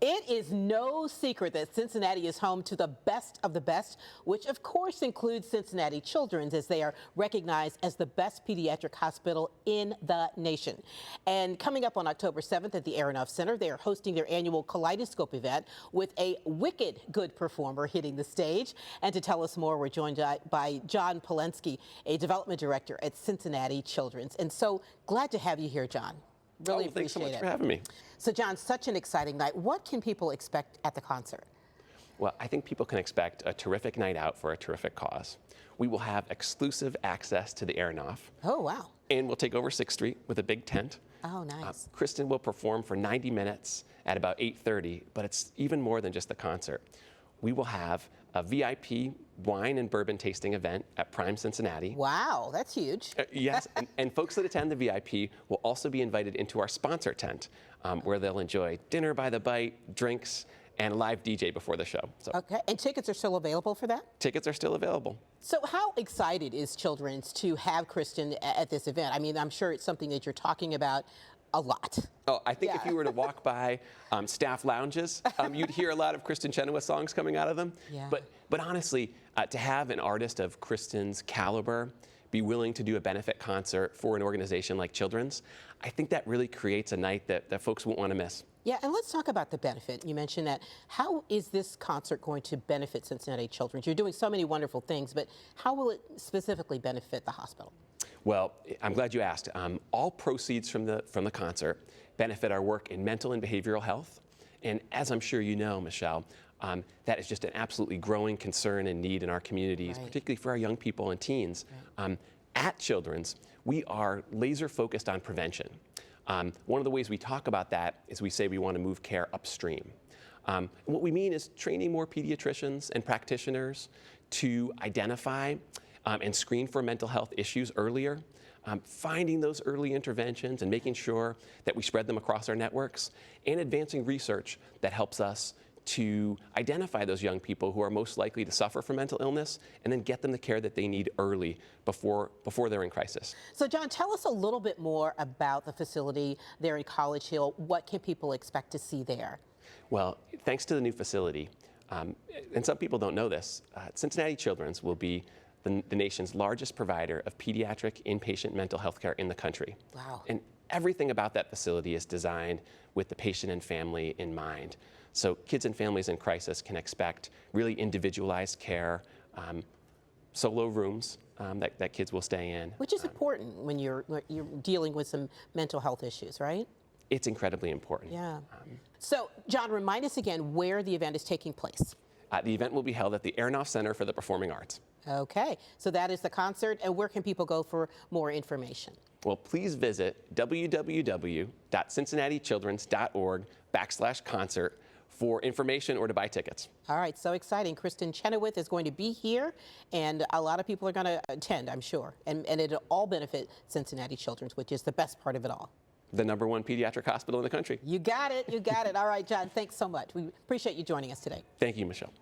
It is no secret that Cincinnati is home to the best of the best, which of course includes Cincinnati Children's, as they are recognized as the best pediatric hospital in the nation. And coming up on October 7th at the Aronoff Center, they are hosting their annual Kaleidoscope event with a wicked good performer hitting the stage. And to tell us more, we're joined by John Polensky, a development director at Cincinnati Children's. And so glad to have you here, John. Really appreciate it. Thanks so much for having me. So, John, such an exciting night. What can people expect at the concert? Well, I think people can expect a terrific night out for a terrific cause. We will have exclusive access to the Aronoff. Oh, wow. And we'll take over 6th Street with a big tent. Oh, nice. Kristen will perform for 90 minutes at about 8:30, but it's even more than just the concert. We will have a VIP wine and bourbon tasting event at Prime Cincinnati. Wow, that's huge. Yes, and folks that attend the VIP will also be invited into our sponsor tent, where they'll enjoy dinner by the bite, drinks, and a live DJ before the show. So, okay, and tickets are still available for that? Tickets are still available. So how excited is Children's to have Kristen at this event? I mean, I'm sure it's something that you're talking about a lot. Oh, I think if you were to walk by staff lounges, you'd hear a lot of Kristen Chenoweth songs coming out of them. Yeah. But honestly, to have an artist of Kristen's caliber be willing to do a benefit concert for an organization like Children's, I think that really creates a night that folks won't want to miss. Yeah, and let's talk about the benefit. You mentioned that. How is this concert going to benefit Cincinnati Children's? You're doing so many wonderful things, but how will it specifically benefit the hospital? Well, I'm glad you asked. All proceeds from the concert benefit our work in mental and behavioral health. And as I'm sure you know, Michelle, that is just an absolutely growing concern and need in our communities, right, particularly for our young people and teens. Right. At Children's, we are laser focused on prevention. One of the ways we talk about that is we say we want to move care upstream. And what we mean is training more pediatricians and practitioners to identify and screen for mental health issues earlier, finding those early interventions and making sure that we spread them across our networks, and advancing research that helps us to identify those young people who are most likely to suffer from mental illness and then get them the care that they need early before they're in crisis. So, John, tell us a little bit more about the facility there in College Hill. What can people expect to see there? Well, thanks to the new facility, and some people don't know this, Cincinnati Children's will be the nation's largest provider of pediatric inpatient mental health care in the country. Wow. And everything about that facility is designed with the patient and family in mind. So kids and families in crisis can expect really individualized care, solo rooms that kids will stay in. Which is important when you're dealing with some mental health issues, right? It's incredibly important. Yeah. So, John, remind us again where the event is taking place. The event will be held at the Aronoff Center for the Performing Arts. Okay, so that is the concert, and where can people go for more information? Well, please visit www.cincinnatichildrens.org/concert for information or to buy tickets. All right, so exciting. Kristen Chenoweth is going to be here, and a lot of people are going to attend, I'm sure, and it'll all benefit Cincinnati Children's, which is the best part of it all. The #1 pediatric hospital in the country. You got it, you got it. All right, John, thanks so much. We appreciate you joining us today. Thank you, Michelle.